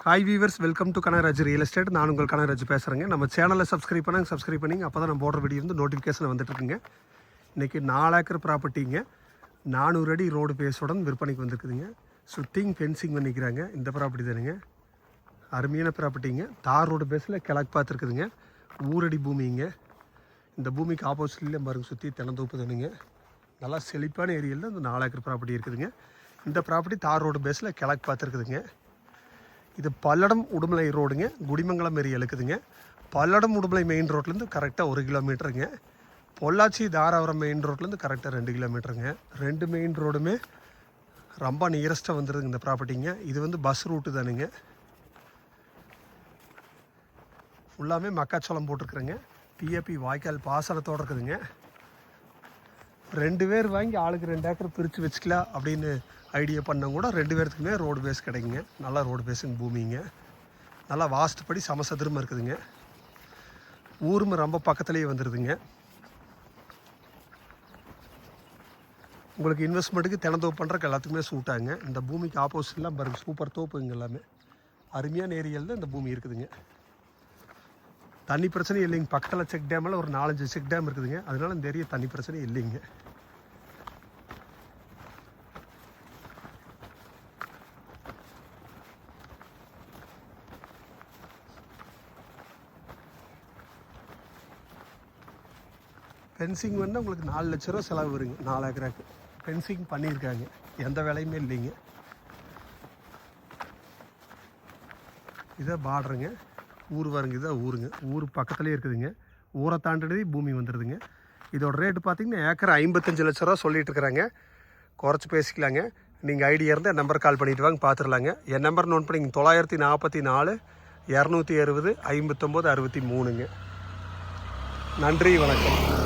Hi viewers, welcome to Kanagaraj real estate. நான் உங்கள் கனகராஜ் பேசுகிறேங்க. நம்ம சேனலை சப்ஸ்கிரைப் பண்ணிங்க. அப்போ தான் நம்ம போடுற வீடியோ வந்து நோட்டிஃபிகேஷன் வந்துட்டுருக்குங்க. இன்றைக்கி 4 ஏக்கர் ப்ராப்பர்ட்டிங்க, 400 அடி ரோடு பேஸுடன் விற்பனைக்கு வந்துருக்குதுங்க. சுற்றிங் ஃபென்சிங் பண்ணிக்கிறாங்க. இந்த ப்ராப்பர்ட்டி தானுங்க, அருமையான ப்ராப்பர்ட்டிங்க. தார் ரோடு பேஸில் கிழக்கு பார்த்துருக்குதுங்க. ஊரடி பூமிங்க. இந்த பூமிக்கு ஆப்போசிட்லேயே பாருங்க, சுற்றி தென்னந்தோப்பு தானுங்க. நல்லா செழிப்பான ஏரியாவில் இந்த 4 ஏக்கர் ப்ராப்பர்ட்டி இருக்குதுங்க. இந்த ப்ராப்பர்ட்டி தார் ரோடு பேஸில் கிழக்கு பார்த்துருக்குதுங்க. இது பல்லடம் உடுமலை ரோடுங்க, குடிமங்கலம் ஏரியா இருக்குதுங்க. பல்லடம் உடுமலை மெயின் ரோட்லேருந்து கரெக்டாக 1 கிலோமீட்டருங்க. பொள்ளாச்சி தாராபுரம் மெயின் ரோட்லேருந்து கரெக்டாக 2 கிலோமீட்டருங்க. 2 மெயின் ரோடுமே ரொம்ப நியரஸ்ட்டாக வந்துடுதுங்க இந்த ப்ராப்பர்ட்டிங்க. இது வந்து பஸ் ரூட்டு தானுங்க. ஃபுல்லாமே மக்காச்சோளம் போட்டிருக்குறேங்க. டிஏபி வாய்க்கால் பாசனத்தோடு இருக்குதுங்க. 2 பேர் வாங்கி ஆளுக்கு 2 ஏக்கர் பிரித்து வச்சுக்கலாம் அப்படின்னு ஐடியா பண்ணால் கூட 2 பேர்த்துக்குமே ரோடு பேஸ் கிடைக்குங்க. நல்லா ரோடு பேஸுங்க பூமிங்க. நல்லா வாஸ்துப்படி சமசதுரமாக இருக்குதுங்க. ஊரும் ரொம்ப பக்கத்துலேயே வந்துடுதுங்க. உங்களுக்கு இன்வெஸ்ட்மெண்ட்டுக்கு தினந்தோப்பு பண்ணுறக்கு எல்லாத்துக்குமே சூட் ஆகுங்க. இந்த பூமிக்கு ஆப்போசிட்லாம் பாருங்க, சூப்பர் தோப்புங்க. எல்லாமே அருமையான ஏரியாவில் தான் இந்த பூமி இருக்குதுங்க. தண்ணி பிரச்சனை இல்லைங்க. பக்கத்தில் செக் டேமில் ஒரு 4-5 செக் டேம் இருக்குதுங்க. அதனால இந்த ஏரியா தண்ணி பிரச்சனை இல்லைங்க. ஃபென்சிங் வந்து உங்களுக்கு 4 லட்ச ரூபா செலவு வருங்க. 4 ஏக்கராக்கு ஃபென்சிங் பண்ணியிருக்காங்க. எந்த வேலையுமே இல்லைங்க. இதை பார்டருங்க. ஊர் வருங்க. இதான் ஊருங்க. ஊர் பக்கத்துலேயே இருக்குதுங்க. ஊரை தாண்டினதே பூமி வந்துடுதுங்க. இதோட ரேட்டு பார்த்திங்கன்னா ஏக்கர் 55 லட்ச ரூபா சொல்லிட்டு இருக்கிறாங்க. குறைச்சி பேசிக்கலாங்க. நீங்கள் ஐடியா இருந்தால் நம்பர் கால் பண்ணிவிட்டு வாங்க, பார்த்துடலாங்க. என் நம்பர் நோட் பண்ணிங்க, 944 260 59 63ங்க. நன்றி, வணக்கம்.